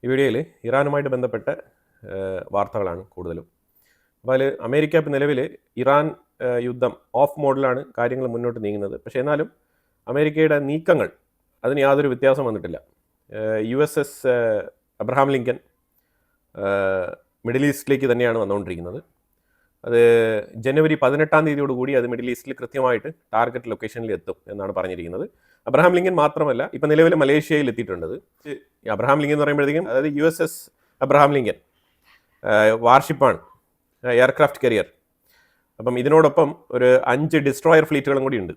ഈ വീഡിയോയിൽ ഇറാനുമായിട്ട് ബന്ധപ്പെട്ട വാർത്തകളാണ് കൂടുതലും. അപ്പോൾ അതിൽ അമേരിക്ക ഇപ്പോൾ നിലവിൽ ഇറാൻ യുദ്ധം ഓഫ് മോഡിലാണ് കാര്യങ്ങൾ മുന്നോട്ട് നീങ്ങുന്നത്. പക്ഷേ എന്നാലും അമേരിക്കയുടെ നീക്കങ്ങൾ അതിന് യാതൊരു വ്യത്യാസം വന്നിട്ടില്ല. USS അബ്രഹാം ലിങ്കൻ മിഡിൽ ഈസ്റ്റിലേക്ക് തന്നെയാണ് വന്നുകൊണ്ടിരിക്കുന്നത്. അത് ജനുവരി 18-ാം തീയതിയോടുകൂടി അത് മിഡിൽ ഈസ്റ്റിൽ കൃത്യമായിട്ട് ടാർഗറ്റ് ലൊക്കേഷനിൽ എത്തും എന്നാണ് പറഞ്ഞിരിക്കുന്നത്. അബ്രഹാം ലിങ്കൻ മാത്രമല്ല, ഇപ്പം നിലവിൽ മലേഷ്യയിൽ എത്തിയിട്ടുണ്ടത്. അബ്രഹാം ലിങ്കൻ എന്ന് പറയുമ്പോഴത്തേക്കും അതായത് USS അബ്രഹാം ലിങ്കൻ വാർഷിപ്പാണ്, എയർക്രാഫ്റ്റ് കരിയർ. അപ്പം ഇതിനോടൊപ്പം ഒരു 5 ഡിസ്ട്രോയർ ഫ്ലീറ്റുകളും കൂടി ഉണ്ട്.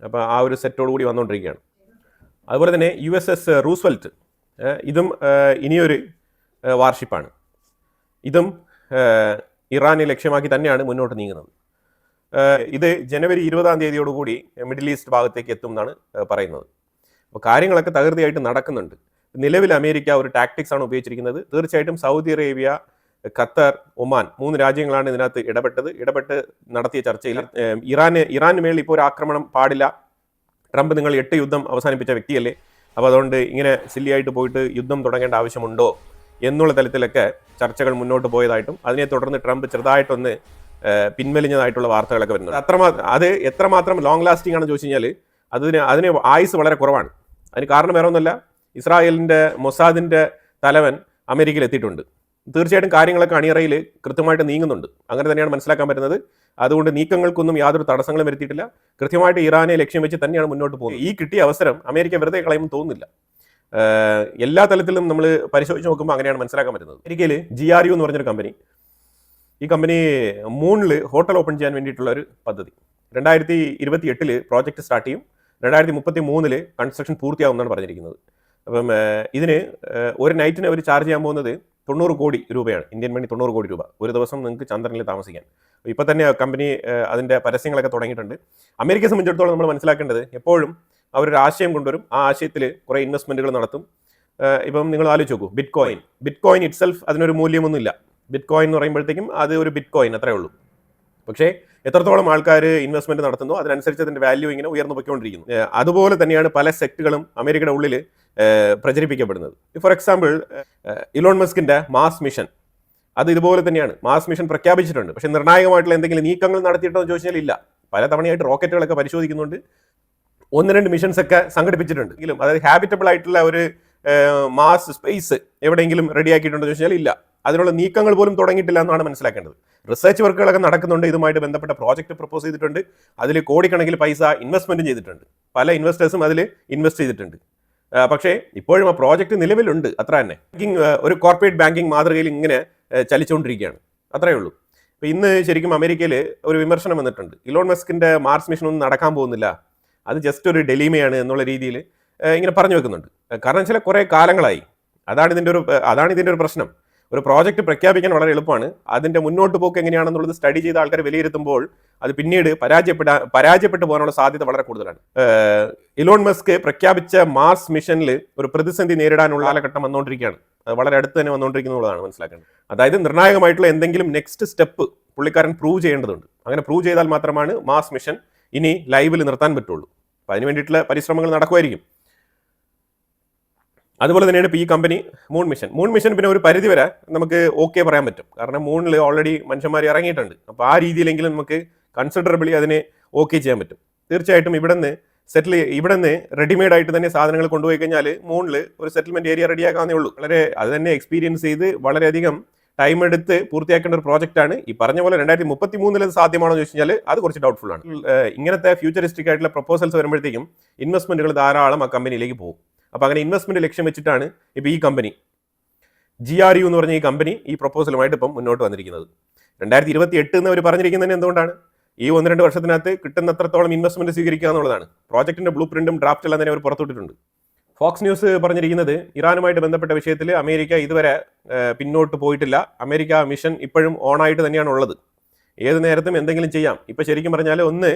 അപ്പോൾ ആ ഒരു സെറ്റോടു കൂടി വന്നുകൊണ്ടിരിക്കുകയാണ്. അതുപോലെ തന്നെ USS റൂസ്വെൽറ്റ്, ഇതും ഇനിയൊരു വാർഷിപ്പാണ്. ഇതും ഇറാനെ ലക്ഷ്യമാക്കി തന്നെയാണ് മുന്നോട്ട് നീങ്ങുന്നത്. ഇത് ജനുവരി 20-ാം തീയതിയോടുകൂടി മിഡിൽ ഈസ്റ്റ് ഭാഗത്തേക്ക് എത്തും എന്നാണ് പറയുന്നത്. അപ്പോൾ കാര്യങ്ങളൊക്കെ തകൃതിയായിട്ട് നടക്കുന്നുണ്ട്. നിലവിൽ അമേരിക്ക ഒരു ടാക്ടിക്സ് ആണ് ഉപയോഗിച്ചിരിക്കുന്നത്. തീർച്ചയായിട്ടും സൗദി അറേബ്യ, ഖത്തർ, ഒമാൻ 3 രാജ്യങ്ങളാണ് ഇതിനകത്ത് ഇടപെട്ട് നടത്തിയ ചർച്ചയിൽ ഇറാന് മേളിൽ ഇപ്പോൾ ഒരു ആക്രമണം പാടില്ല. ട്രംപ് നിങ്ങൾ 8 യുദ്ധം അവസാനിപ്പിച്ച വ്യക്തിയല്ലേ, അപ്പോൾ അതുകൊണ്ട് ഇങ്ങനെ സില്ലിയായിട്ട് പോയിട്ട് യുദ്ധം തുടങ്ങേണ്ട ആവശ്യമുണ്ടോ എന്നുള്ള തലത്തിലൊക്കെ ചർച്ചകൾ മുന്നോട്ട് പോയതായിട്ടും അതിനെ തുടർന്ന് ട്രംപ് ചെറുതായിട്ടൊന്ന് പിൻവലിഞ്ഞതായിട്ടുള്ള വാർത്തകളൊക്കെ വരുന്നത്. അത് എത്രമാത്രം ലോങ് ലാസ്റ്റിംഗ് ആണെന്ന് ചോദിച്ചു കഴിഞ്ഞാൽ അതിന് ആയുസ് വളരെ കുറവാണ്. അതിന് കാരണം വേറെ ഒന്നുമല്ല, ഇസ്രായേലിൻ്റെ മൊസാദിൻ്റെ തലവൻ അമേരിക്കയിൽ എത്തിയിട്ടുണ്ട്. തീർച്ചയായിട്ടും കാര്യങ്ങളൊക്കെ അണിയറയിൽ കൃത്യമായിട്ട് നീങ്ങുന്നുണ്ട്. അങ്ങനെ തന്നെയാണ് മനസ്സിലാക്കാൻ പറ്റുന്നത്. അതുകൊണ്ട് നീക്കങ്ങൾക്കൊന്നും യാതൊരു തടസ്സങ്ങളും വരുത്തിയിട്ടില്ല. കൃത്യമായിട്ട് ഇറാനെ ലക്ഷ്യം വെച്ച് തന്നെയാണ് മുന്നോട്ട് പോകുന്നത്. ഈ കിട്ടിയ അവസരം അമേരിക്ക വെറുതെ കളയുമെന്ന് തോന്നുന്നില്ല. എല്ലാ തലത്തിലും നമ്മൾ പരിശോധിച്ച് നോക്കുമ്പോൾ അങ്ങനെയാണ് മനസ്സിലാക്കാൻ പറ്റുന്നത്. അമേരിക്കയിൽ GRU എന്ന് പറഞ്ഞൊരു കമ്പനി, ഈ കമ്പനി മൂണിൽ ഹോട്ടൽ ഓപ്പൺ ചെയ്യാൻ വേണ്ടിയിട്ടുള്ള ഒരു പദ്ധതി 2028 പ്രോജക്റ്റ് സ്റ്റാർട്ട് ചെയ്യും. 2033 കൺസ്ട്രക്ഷൻ പൂർത്തിയാവും എന്നാണ് പറഞ്ഞിരിക്കുന്നത്. അപ്പം ഇതിന് ഒരു നൈറ്റിന് അവർ ചാർജ് ചെയ്യാൻ പോകുന്നത് 90 കോടി രൂപയാണ്. ഇന്ത്യൻ മണി 90 കോടി രൂപ. ഒരു ദിവസം നിങ്ങൾക്ക് ചന്ദ്രനിൽ താമസിക്കാൻ. ഇപ്പോൾ തന്നെ കമ്പനി അതിൻ്റെ പരസ്യങ്ങളൊക്കെ തുടങ്ങിയിട്ടുണ്ട്. അമേരിക്കയെ സംബന്ധിച്ചിടത്തോളം നമ്മൾ മനസ്സിലാക്കേണ്ടത്, എപ്പോഴും അവരൊരു ആശയം കൊണ്ടുവരും, ആ ആശയത്തിൽ കുറേ ഇൻവെസ്റ്റ്മെൻറ്റുകൾ നടത്തും. ഇപ്പം നിങ്ങൾ ആലോചിച്ച് നോക്കൂ, ബിറ്റ് കോയിൻ ഇറ്റ് സെൽഫ് അതിനൊരു മൂല്യമൊന്നുമില്ല. ബിറ്റ് കോയിൻ എന്ന് പറയുമ്പോഴത്തേക്കും അത് ഒരു ബിറ്റ് കോയിൻ അത്രേ ഉള്ളൂ. പക്ഷേ എത്രത്തോളം ആൾക്കാർ ഇൻവെസ്റ്റ്മെൻറ്റ് നടത്തുന്നു അതിനനുസരിച്ച് അതിൻ്റെ വാല്യൂ ഇങ്ങനെ ഉയർന്നു പോയിക്കൊണ്ടിരിക്കുന്നു. അതുപോലെ തന്നെയാണ് പല സെക്ടറുകളും അമേരിക്കയുടെ ഉള്ളിൽ പ്രചരിപ്പിക്കപ്പെടുന്നത്. ഫോർ എക്സാമ്പിൾ ഇലോൺ മസ്കിൻ്റെ മാസ് മിഷൻ, അത് ഇതുപോലെ തന്നെയാണ്. മാസ് മിഷൻ പ്രഖ്യാപിച്ചിട്ടുണ്ട്, പക്ഷേ നിർണായകമായിട്ടുള്ള എന്തെങ്കിലും നീക്കങ്ങൾ നടത്തിയിട്ടോ എന്ന് ചോദിച്ചാൽ ഇല്ല. പല തവണയായിട്ട് റോക്കറ്റുകളൊക്കെ പരിശോധിക്കുന്നുണ്ട്, 1-2 മിഷൻസ് ഒക്കെ സംഘടിപ്പിച്ചിട്ടുണ്ട്. എങ്കിലും അതായത് ഹാബിറ്റബിൾ ആയിട്ടുള്ള ഒരു മാസ് സ്പേസ് എവിടെയെങ്കിലും റെഡിയാക്കിയിട്ടുണ്ടോ എന്ന് ചോദിച്ചാൽ ഇല്ല. അതിനുള്ള നീക്കങ്ങൾ പോലും തുടങ്ങിയിട്ടില്ല എന്നാണ് മനസ്സിലാക്കേണ്ടത്. റിസർച്ച് വർക്കുകളൊക്കെ നടക്കുന്നുണ്ട്. ഇതുമായിട്ട് ബന്ധപ്പെട്ട പ്രോജക്റ്റ് പ്രപ്പോസ് ചെയ്തിട്ടുണ്ട്. അതിൽ കോടിക്കണക്കിന് പൈസ ഇൻവെസ്റ്റ്മെൻറ്റും ചെയ്തിട്ടുണ്ട്. പല ഇൻവെസ്റ്റേഴ്സും അതിൽ ഇൻവെസ്റ്റ് ചെയ്തിട്ടുണ്ട്. പക്ഷേ ഇപ്പോഴും ആ പ്രോജക്റ്റ് നിലവിലുണ്ട്, അത്ര തന്നെ. ഒരു കോർപ്പറേറ്റ് ബാങ്കിങ് മാതൃകയിൽ ഇങ്ങനെ ചലിച്ചുകൊണ്ടിരിക്കുകയാണ്, അത്രയേ ഉള്ളൂ. അപ്പോൾ ഇന്ന് ശരിക്കും അമേരിക്കയിൽ ഒരു വിമർശനം വന്നിട്ടുണ്ട്. ഇലോൺ മസ്കിൻ്റെ മാർസ് മിഷൻ ഒന്നും നടക്കാൻ പോകുന്നില്ല, അത് ജസ്റ്റ് ഒരു ഡെലിമയാണ് എന്നുള്ള രീതിയിൽ ഇങ്ങനെ പറഞ്ഞു വെക്കുന്നുണ്ട്. കാരണം വെച്ചാൽ കുറേ കാലങ്ങളായി. അതാണ് ഇതിൻ്റെ ഒരു പ്രശ്നം. ഒരു പ്രോജക്റ്റ് പ്രഖ്യാപിക്കാൻ വളരെ എളുപ്പമാണ്. അതിൻ്റെ മുന്നോട്ട് പോക്ക് എങ്ങനെയാണെന്നുള്ളത് സ്റ്റഡി ചെയ്ത ആൾക്കാർ വിലയിരുത്തുമ്പോൾ അത് പിന്നീട് പരാജയപ്പെട്ടു പോകാനുള്ള സാധ്യത വളരെ കൂടുതലാണ്. ഇലോൺ മസ്ക് പ്രഖ്യാപിച്ച മാർസ് മിഷനിൽ ഒരു പ്രതിസന്ധി നേരിടാനുള്ള കാലഘട്ടം വന്നുകൊണ്ടിരിക്കുകയാണ്. അത് വളരെ അടുത്ത് തന്നെ വന്നുകൊണ്ടിരിക്കുന്നതാണ് മനസ്സിലാക്കേണ്ടത്. അതായത് നിർണായകമായിട്ടുള്ള എന്തെങ്കിലും നെക്സ്റ്റ് സ്റ്റെപ്പ് പുള്ളിക്കാരൻ പ്രൂവ് ചെയ്യേണ്ടതുണ്ട്. അങ്ങനെ പ്രൂവ് ചെയ്താൽ മാത്രമാണ് മാസ് മിഷൻ ഇനി ലൈവിൽ നിർത്താൻ പറ്റുള്ളൂ. അപ്പോൾ അതിന് വേണ്ടിയിട്ടുള്ള പരിശ്രമങ്ങൾ നടക്കുമായിരിക്കും. അതുപോലെ തന്നെയാണ് ഇപ്പോൾ ഈ കമ്പനി മൂൺ മിഷൻ പിന്നെ ഒരു പരിധിവരെ നമുക്ക് ഓക്കെ പറയാൻ പറ്റും. കാരണം മൂണിൽ ഓൾറെഡി മനുഷ്യന്മാർ ഇറങ്ങിയിട്ടുണ്ട്. അപ്പോൾ ആ രീതിയിലെങ്കിലും നമുക്ക് കൺസിഡറബിളി അതിനെ ഓക്കെ ചെയ്യാൻ പറ്റും. തീർച്ചയായിട്ടും ഇവിടുന്ന് റെഡിമെയ്ഡ് ആയിട്ട് തന്നെ സാധനങ്ങൾ കൊണ്ടുപോയി കഴിഞ്ഞാൽ മൂണിൽ ഒരു സെറ്റിൽമെൻറ്റ് ഏരിയ റെഡിയാക്കാവുന്നേ ഉള്ളൂ. അത് തന്നെ എക്സ്പീരിയൻസ് ചെയ്ത് വളരെയധികം ടൈം എടുത്ത് പൂർത്തിയാക്കേണ്ട ഒരു പ്രോജക്റ്റാണ്. ഈ പറഞ്ഞ പോലെ 2033 സാധ്യമാണോ എന്ന് ചോദിച്ചു കഴിഞ്ഞാൽ അത് കുറച്ച് ഡൗട്ട്ഫുൾ ആണ്. ഇങ്ങനത്തെ ഫ്യൂച്ചറിസ്റ്റിക് ആയിട്ടുള്ള പ്രപ്പോസൽസ് വരുമ്പോഴത്തേക്കും ഇൻവെസ്റ്റ്മെൻറ്റുകൾ ധാരാളം ആ കമ്പനിയിലേക്ക് പോകും. അപ്പോൾ അങ്ങനെ ഇൻവെസ്റ്റ്മെൻറ്റ് ലക്ഷ്യം വെച്ചിട്ടാണ് ഇപ്പോൾ ഈ കമ്പനി GRU എന്ന് പറഞ്ഞ ഈ കമ്പനി ഈ പ്രപ്പോസലുമായിട്ട് ഇപ്പം മുന്നോട്ട് വന്നിരിക്കുന്നത്. 2028 എന്ന് അവർ പറഞ്ഞിരിക്കുന്നതിന് എന്തുകൊണ്ടാണ്? ഈ 1-2 വർഷത്തിനകത്ത് കിട്ടുന്നത്രത്തോളം ഇൻവെസ്റ്റ്മെൻറ്റ് സ്വീകരിക്കുക എന്നുള്ളതാണ്. പ്രോജക്റ്റിൻ്റെ ബ്ലൂ പ്രിന്റും ഡ്രാഫ്റ്റ് എല്ലാം തന്നെ അവർ പുറത്തുവിട്ടിട്ടുണ്ട്. ഫോക്സ് ന്യൂസ് പറഞ്ഞിരിക്കുന്നത് ഇറാനുമായിട്ട് ബന്ധപ്പെട്ട വിഷയത്തിൽ അമേരിക്ക ഇതുവരെ പിന്നോട്ട് പോയിട്ടില്ല. അമേരിക്ക മിഷൻ ഇപ്പോഴും ഓണായിട്ട് തന്നെയാണ് ഉള്ളത്. ഏത് നേരത്തും എന്തെങ്കിലും ചെയ്യാം. ഇപ്പോൾ ശരിക്കും പറഞ്ഞാൽ ഒന്ന്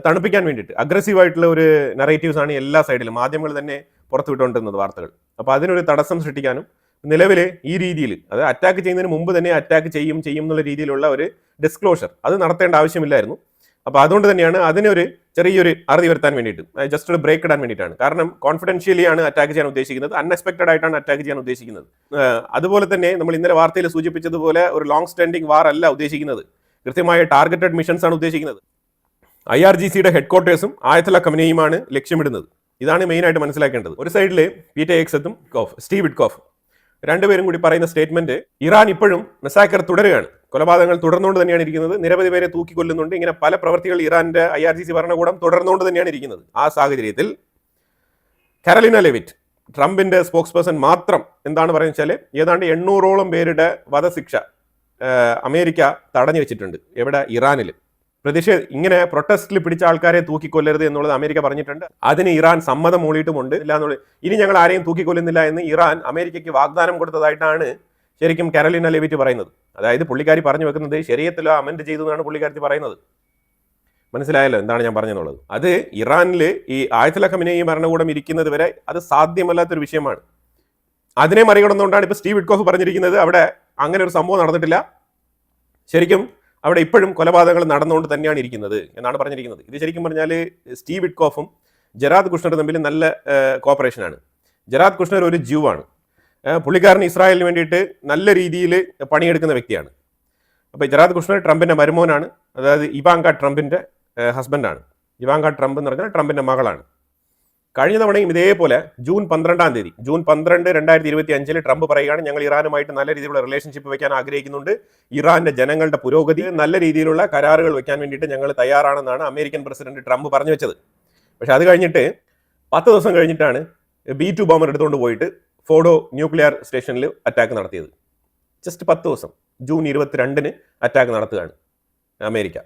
തണുപ്പിക്കാൻ വേണ്ടിയിട്ട് അഗ്രസീവായിട്ടുള്ള ഒരു നറേറ്റീവ്സ് ആണ് എല്ലാ സൈഡിലും മാധ്യമങ്ങൾ തന്നെ പുറത്തുവിട്ടുകൊണ്ടിരുന്നത് വാർത്തകൾ. അപ്പോൾ അതിനൊരു തടസ്സം സൃഷ്ടിക്കാനും നിലവിൽ ഈ രീതിയിൽ അത് അറ്റാക്ക് ചെയ്യുന്നതിന് മുമ്പ് തന്നെ അറ്റാക്ക് ചെയ്യും എന്നുള്ള രീതിയിലുള്ള ഒരു ഡിസ്ക്ലോഷർ അത് നടത്തേണ്ട ആവശ്യമില്ലായിരുന്നു. അപ്പോൾ അതുകൊണ്ട് തന്നെയാണ് അതിനൊരു ചെറിയൊരു അറുതി വരുത്താൻ വേണ്ടിയിട്ട്, ജസ്റ്റ് ഒരു ബ്രേക്ക് ഇടാൻ വേണ്ടിയിട്ടാണ്. കാരണം കോൺഫിഡൻഷ്യലി ആണ് അറ്റാക്ക് ചെയ്യാൻ ഉദ്ദേശിക്കുന്നത്, അൺഎക്സ്പെക്ടഡ് ആയിട്ടാണ് അറ്റാക്ക് ചെയ്യാൻ ഉദ്ദേശിക്കുന്നത്. അതുപോലെ തന്നെ നമ്മൾ ഇന്നലെ വാർത്തയിൽ സൂചിപ്പിച്ചതുപോലെ ഒരു ലോങ് സ്റ്റാൻഡിംഗ് വാർ അല്ല ഉദ്ദേശിക്കുന്നത്, കൃത്യമായ ടാർഗറ്റഡ് മിഷൻസ് ആണ് ഉദ്ദേശിക്കുന്നത്. IRGCയുടെ ഹെഡ്ക്വാർട്ടേഴ്സും ആയത്തുള്ള കമ്പനിയുമാണ് ലക്ഷ്യമിടുന്നത്. ഇതാണ് മെയിനായിട്ട് മനസ്സിലാക്കേണ്ടത്. ഒരു സൈഡിൽ പീറ്റർ ഹെഗ്സത്തും സ്റ്റീവ് വിറ്റ്കോഫ് രണ്ടുപേരും കൂടി പറയുന്ന സ്റ്റേറ്റ്മെന്റ്, ഇറാൻ ഇപ്പോഴും മെസാക്കർ തുടരുകയാണ്, കൊലപാതകങ്ങൾ തുടർന്നുകൊണ്ട് തന്നെയാണ് ഇരിക്കുന്നത്, നിരവധി പേരെ തൂക്കിക്കൊല്ലുന്നുണ്ട്, ഇങ്ങനെ പല പ്രവർത്തികൾ ഇറാന്റെ IRGC ഭരണകൂടം തുടർന്നുകൊണ്ട് തന്നെയാണ് ഇരിക്കുന്നത്. ആ സാഹചര്യത്തിൽ കാരോലിന ലെവിറ്റ്, ട്രംപിന്റെ സ്പോക്സ് പേഴ്സൺ, മാത്രം എന്താണ് പറയുന്നത് വെച്ചാൽ ഏതാണ്ട് 800ഓളം പേരുടെ വധശിക്ഷ അമേരിക്ക തടഞ്ഞു വെച്ചിട്ടുണ്ട്. എവിടെ? ഇറാനിൽ. ഇങ്ങനെ പ്രൊട്ടസ്റ്റിൽ പിടിച്ച ആൾക്കാരെ തൂക്കിക്കൊല്ലരുത് എന്നുള്ളത് അമേരിക്ക പറഞ്ഞിട്ടുണ്ട്. അതിന് ഇറാൻ സമ്മതം മൂളിയിട്ടുമുണ്ട്. ഇല്ല എന്നുള്ളത്, ഇനി ഞങ്ങൾ ആരെയും തൂക്കിക്കൊല്ലുന്നില്ല എന്ന് ഇറാൻ അമേരിക്കയ്ക്ക് വാഗ്ദാനം കൊടുത്തതായിട്ടാണ് ശരിക്കും കാരോലിന ലെവിറ്റ് പറയുന്നത്. അതായത് പുള്ളിക്കാരി പറഞ്ഞു വെക്കുന്നത് ശരീഅത്തിലോ അമെൻഡ് ചെയ്തു എന്നാണ് പുള്ളിക്കാരി പറയുന്നത്. മനസ്സിലായല്ലോ എന്താണ് ഞാൻ പറഞ്ഞെന്നുള്ളത്. അത് ഇറാനിൽ ഈ ആയത്തുള്ള ഖമനേയി ഭരണകൂടം ഇരിക്കുന്നത് വരെ അത് സാധ്യമല്ലാത്തൊരു വിഷയമാണ്. അതിനെ മറികടന്നുകൊണ്ടാണ് ഇപ്പോൾ സ്റ്റീവ് വിറ്റ്കോഫ് പറഞ്ഞിരിക്കുന്നത് അവിടെ അങ്ങനെ ഒരു സംഭവം നടന്നിട്ടില്ല, ശരിക്കും അവിടെ ഇപ്പോഴും കൊലപാതകങ്ങൾ നടന്നുകൊണ്ട് തന്നെയാണ് ഇരിക്കുന്നത് എന്നാണ് പറഞ്ഞിരിക്കുന്നത്. ഇത് ശരിക്കും പറഞ്ഞാൽ സ്റ്റീവ് വിറ്റ്കോഫും ജെറാദ് കുഷ്ണറും തമ്മിൽ നല്ല കോപ്പറേഷനാണ്. ജെറാദ് കുഷ്ണർ ഒരു ജ്യൂ ആണ്. പുള്ളിക്കാരൻ ഇസ്രായേലിന് വേണ്ടിയിട്ട് നല്ല രീതിയിൽ പണിയെടുക്കുന്ന വ്യക്തിയാണ്. അപ്പോൾ ജെറാദ് കുഷ്ണർ ട്രംപിൻ്റെ മരുമോനാണ്, അതായത് ഇവാങ്ക ട്രംപിൻ്റെ ഹസ്ബൻഡാണ്. ഇവാങ്ക ട്രംപ് എന്ന് പറഞ്ഞാൽ ട്രംപിൻ്റെ മകളാണ്. കഴിഞ്ഞ തവണയും ഇതേപോലെ ജൂൺ 12 ജൂൺ 12, 2025 ട്രംപ് പറയുകയാണ്, ഞങ്ങൾ ഇറാനുമായിട്ട് നല്ല രീതിയിലുള്ള റിലേഷൻഷിപ്പ് വെക്കാൻ ആഗ്രഹിക്കുന്നുണ്ട്, ഇറാന്റെ ജനങ്ങളുടെ പുരോഗതി, നല്ല രീതിയിലുള്ള കരാറുകൾ വെക്കാൻ വേണ്ടിയിട്ട് ഞങ്ങൾ തയ്യാറാണെന്നാണ് അമേരിക്കൻ പ്രസിഡന്റ് ട്രംപ് പറഞ്ഞു വെച്ചത്. പക്ഷെ അത് കഴിഞ്ഞിട്ട് 10 ദിവസം കഴിഞ്ഞിട്ടാണ് B2 ബോംബർ എടുത്തുകൊണ്ട് പോയിട്ട് ഫോഡോ ന്യൂക്ലിയർ സ്റ്റേഷനിൽ അറ്റാക്ക് നടത്തിയത്. ജസ്റ്റ് 10 ദിവസം, ജൂൺ 22 അറ്റാക്ക് നടത്തുകയാണ് അമേരിക്ക.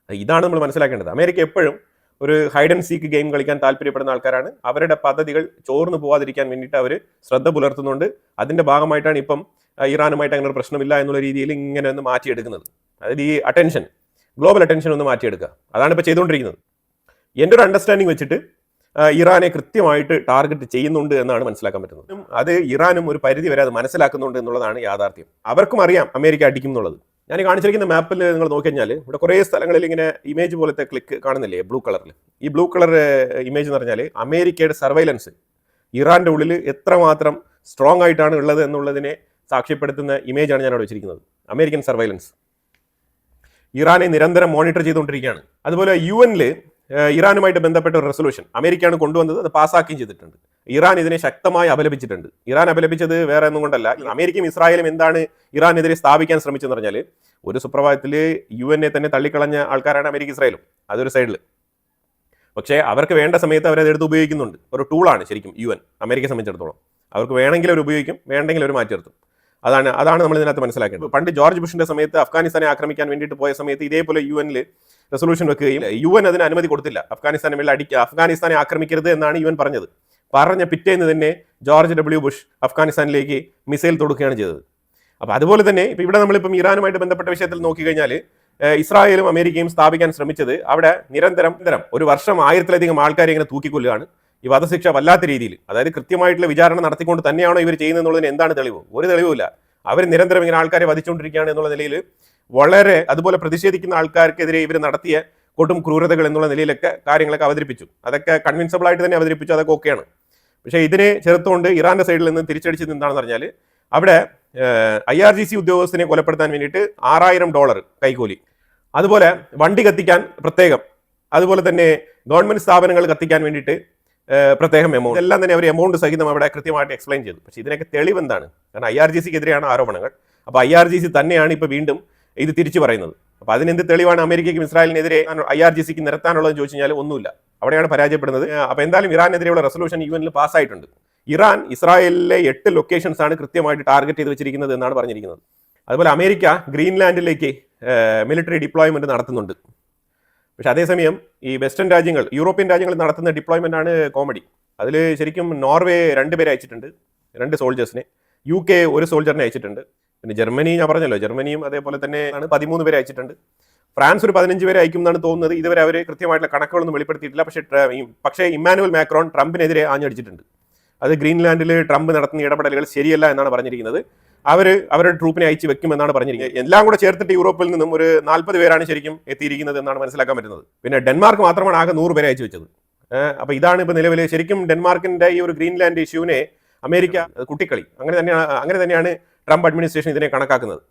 ഇതാണ് നമ്മൾ മനസ്സിലാക്കേണ്ടത്. അമേരിക്ക എപ്പോഴും ഒരു ഹൈഡ് ആൻഡ് സീക്ക് ഗെയിം കളിക്കാൻ താല്പര്യപ്പെടുന്ന ആൾക്കാരാണ്. അവരുടെ പദ്ധതികൾ ചോർന്നു പോകാതിരിക്കാൻ വേണ്ടിയിട്ട് അവർ ശ്രദ്ധ പുലർത്തുന്നുണ്ട്. അതിൻ്റെ ഭാഗമായിട്ടാണ് ഇപ്പം ഇറാനുമായിട്ട് അങ്ങനെ ഒരു പ്രശ്നമില്ല എന്നുള്ള രീതിയിൽ ഇങ്ങനെ ഒന്ന് മാറ്റിയെടുക്കുന്നത്. അതായത് ഈ അറ്റൻഷൻ, ഗ്ലോബൽ അറ്റൻഷൻ ഒന്ന് മാറ്റിയെടുക്കുക, അതാണ് ഇപ്പോൾ ചെയ്തുകൊണ്ടിരിക്കുന്നത്. എൻ്റെ ഒരു അണ്ടർസ്റ്റാൻഡിങ് വെച്ചിട്ട് ഇറാനെ കൃത്യമായിട്ട് ടാർഗറ്റ് ചെയ്യുന്നുണ്ട് എന്നാണ് മനസ്സിലാക്കാൻ പറ്റുന്നത്. അത് ഇറാനും ഒരു പരിധി വരെ അത് മനസ്സിലാക്കുന്നുണ്ട് എന്നുള്ളതാണ് യാഥാർത്ഥ്യം. അവർക്കും അറിയാം അമേരിക്ക അടിക്കും എന്നുള്ളത്. ഞാൻ കാണിച്ചിരിക്കുന്ന മാപ്പിൽ നിങ്ങൾ നോക്കിക്കഴിഞ്ഞാൽ ഇവിടെ കുറേ സ്ഥലങ്ങളിൽ ഇങ്ങനെ ഇമേജ് പോലത്തെ ക്ലിക്ക് കാണുന്നില്ലേ, ബ്ലൂ കളറിൽ. ഈ ബ്ലൂ കളർ ഇമേജ് എന്ന് പറഞ്ഞാൽ അമേരിക്കയുടെ സർവൈലൻസ് ഇറാന്റെ ഉള്ളിൽ എത്രമാത്രം സ്ട്രോങ് ആയിട്ടാണ് ഉള്ളത് എന്നുള്ളതിനെ സാക്ഷ്യപ്പെടുത്തുന്ന ഇമേജാണ് ഞാൻ അവിടെ വെച്ചിരിക്കുന്നത്. അമേരിക്കൻ സർവൈലൻസ് ഇറാനെ നിരന്തരം മോണിറ്റർ ചെയ്തുകൊണ്ടിരിക്കുകയാണ്. അതുപോലെ UN ഇറാനുമായിട്ട് ബന്ധപ്പെട്ട ഒരു റെസൊല്യൂഷൻ അമേരിക്കയാണ് കൊണ്ടുവന്നത്, അത് പാസ്സാക്കുകയും ചെയ്തിട്ടുണ്ട്. ഇറാൻ ഇതിനെ ശക്തമായി അപലപിച്ചിട്ടുണ്ട്. ഇറാൻ അപലപിച്ചത് വേറെ ഒന്നും കൊണ്ടല്ല, അമേരിക്കയും ഇസ്രായേലും എന്താണ് ഇറാനെതിരെ സ്ഥാപിക്കാൻ ശ്രമിച്ചെന്ന് പറഞ്ഞാൽ, ഒരു സുപ്രഭാതത്തിൽ UN തന്നെ തള്ളിക്കളഞ്ഞ ആൾക്കാരാണ് അമേരിക്ക ഇസ്രായേലും. അതൊരു സൈഡിൽ. പക്ഷേ അവർക്ക് വേണ്ട സമയത്ത് അവരത് എടുത്ത് ഉപയോഗിക്കുന്നുണ്ട്. ഒരു ടൂളാണ് ശരിക്കും UN അമേരിക്കയെ സംബന്ധിച്ചിടത്തോളം. അവർക്ക് വേണമെങ്കിൽ അവർ ഉപയോഗിക്കും, വേണ്ടെങ്കിൽ അവർ മാറ്റിയെടുത്തും. അതാണ് നമ്മൾ ഇതിനകത്ത് മനസ്സിലാക്കേണ്ടത്. പണ്ട് ജോർജ് ബുഷിന്റെ സമയത്ത് അഫ്ഗാനിസ്ഥാനെ ആക്രമിക്കാൻ വേണ്ടിയിട്ട് പോയ സമയത്ത് ഇതേപോലെ UN റെസൊല്യൂഷൻ വെക്കുകയും UN അതിന് അനുമതി കൊടുത്തില്ല. അഫ്ഗാനിസ്ഥാനെ ആക്രമിക്കരുത് എന്നാണ് UN പറഞ്ഞത്. പറഞ്ഞ പിറ്റേന്ന് തന്നെ ജോർജ് W ബുഷ് അഫ്ഗാനിസ്ഥാനിലേക്ക് മിസൈൽ തൊടുക്കുകയാണ് ചെയ്തത്. അപ്പോൾ അതുപോലെ തന്നെ ഇപ്പം ഇവിടെ നമ്മളിപ്പം ഇറാനുമായിട്ട് ബന്ധപ്പെട്ട വിഷയത്തിൽ നോക്കിക്കഴിഞ്ഞാൽ ഇസ്രായേലും അമേരിക്കയും സ്ഥാപിക്കാൻ ശ്രമിച്ചത് അവിടെ നിരന്തരം ഒരു വർഷം 1000-ലധികം ആൾക്കാരെ ഇങ്ങനെ തൂക്കിക്കൊല്ലുകയാണ്. ഈ വധശിക്ഷ വല്ലാത്ത രീതിയിൽ, അതായത് കൃത്യമായിട്ടുള്ള വിചാരണ നടത്തിക്കൊണ്ട് തന്നെയാണോ ഇവർ ചെയ്യുന്നതെന്നുള്ളതിന് എന്താണ് തെളിവ്? ഒരു തെളിവുമില്ല. അവർ നിരന്തരം ഇങ്ങനെ ആൾക്കാരെ വധിച്ചുകൊണ്ടിരിക്കുകയാണ് എന്നുള്ള നിലയിൽ വളരെ അതുപോലെ പ്രതിഷേധിക്കുന്ന ആൾക്കാർക്കെതിരെ ഇവർ നടത്തിയ കൊടും ക്രൂരതകൾ എന്നുള്ള നിലയിലൊക്കെ കാര്യങ്ങളൊക്കെ അവതരിപ്പിച്ചു. അതൊക്കെ കൺവിൻസബിൾ ആയിട്ട് തന്നെ അവതരിപ്പിച്ചു, അതൊക്കെ ഓക്കെയാണ്. പക്ഷേ ഇതിനെ ചെറുത്തുകൊണ്ട് ഇറാന്റെ സൈഡിൽ നിന്ന് തിരിച്ചടിച്ചത് എന്താണെന്ന് പറഞ്ഞാൽ അവിടെ IRGC ഉദ്യോഗസ്ഥനെ കൊലപ്പെടുത്താൻ വേണ്ടിയിട്ട് $6000 കൈക്കൂലി, അതുപോലെ വണ്ടി കത്തിക്കാൻ പ്രത്യേകം, അതുപോലെ തന്നെ ഗവൺമെന്റ് സ്ഥാപനങ്ങൾ കത്തിക്കാൻ വേണ്ടിയിട്ട് പ്രത്യേകം എമൗണ്ട്, എല്ലാം തന്നെ അവർ എമൗണ്ട് സഹിതം അവിടെ കൃത്യമായിട്ട് എക്സ്പ്ലെയിൻ ചെയ്തു. പക്ഷേ ഇതിനൊക്കെ തെളിവ് എന്താണ്? കാരണം IRGCക്കെതിരെയാണ് ആരോപണങ്ങൾ. അപ്പോൾ IRGC തന്നെയാണ് ഇപ്പോൾ വീണ്ടും ഇത് തിരിച്ചു പറയുന്നത്. അപ്പോൾ അതിനെന്ത് തെളിവാണ് അമേരിക്കയ്ക്കും ഇസ്രായേലിനെതിരെ IRGCക്ക് നിരത്താനുള്ളതെന്ന് ചോദിച്ചു കഴിഞ്ഞാൽ ഒന്നുമില്ല. അവിടെയാണ് പരാജയപ്പെടുന്നത്. അപ്പോൾ എന്തായാലും ഇറാനെതിരെയുള്ള റെസൊല്യൂഷൻ UN പാസ്സായിട്ടുണ്ട്. ഇറാൻ ഇസ്രായേലിലെ 8 ലൊക്കേഷൻസ് ആണ് കൃത്യമായിട്ട് ടാർഗറ്റ് ചെയ്ത് വെച്ചിരിക്കുന്നത് എന്നാണ് പറഞ്ഞിരിക്കുന്നത്. അതുപോലെ അമേരിക്ക ഗ്രീൻലാൻഡിലേക്ക് മിലിറ്ററി ഡിപ്ലോയ്മെന്റ് നടത്തുന്നുണ്ട്. പക്ഷെ അതേസമയം ഈ വെസ്റ്റേൺ രാജ്യങ്ങൾ, യൂറോപ്യൻ രാജ്യങ്ങൾ നടത്തുന്ന ഡിപ്ലോയ്മെന്റ് ആണ് കോമഡി. അതിൽ ശരിക്കും നോർവേ 2 പേരെ അയച്ചിട്ടുണ്ട്, 2 സോൾജേഴ്സിനെ. UK 1 സോൾജറിനെ അയച്ചിട്ടുണ്ട്. പിന്നെ ജർമ്മനി ഞാൻ പറഞ്ഞല്ലോ, ജർമ്മനിയും അതേപോലെ തന്നെ 13 പേരെ അയച്ചിട്ടുണ്ട്. ഫ്രാൻസ് ഒരു 15 പേരെ അയക്കും എന്നാണ് തോന്നുന്നത്. ഇതുവരെ അവർ കൃത്യമായിട്ടുള്ള കണക്കുകളൊന്നും വെളിപ്പെടുത്തിയിട്ടില്ല. പക്ഷേ ഇമ്മാനുവൽ മാക്രോൺ ട്രംപിനെതിരെ ആഞ്ഞടിച്ചിട്ടുണ്ട്. അത് ഗ്രീൻലാൻഡിൽ ട്രംപ് നടത്തുന്ന ഇടപെടലുകൾ ശരിയല്ല എന്നാണ് പറഞ്ഞിരിക്കുന്നത്. അവരുടെ ട്രൂപ്പിനെ അയച്ചു വെക്കുമെന്നാണ് പറഞ്ഞിരിക്കുന്നത്. എല്ലാം കൂടെ ചേർത്തിട്ട് യൂറോപ്പിൽ നിന്നും ഒരു 40 പേരാണ് ശരിക്കും എത്തിയിരിക്കുന്നത് എന്നാണ് മനസ്സിലാക്കാൻ പറ്റുന്നത്. പിന്നെ ഡെൻമാർക്ക് മാത്രമാണ് ആകെ 100 പേരെ അയച്ചു വെച്ചത്. അപ്പോൾ ഇതാണ് ഇപ്പോൾ നിലവിൽ ശരിക്കും ഡെൻമാർക്കിന്റെ ഈ ഒരു ഗ്രീൻലാൻഡ് ഇഷ്യൂവിനെ അമേരിക്ക കുട്ടിക്കളി അങ്ങനെ തന്നെയാണ് ട്രംപ് അഡ്മിനിസ്ട്രേഷൻ ഇതിനെ കണക്കാക്കുന്നത്.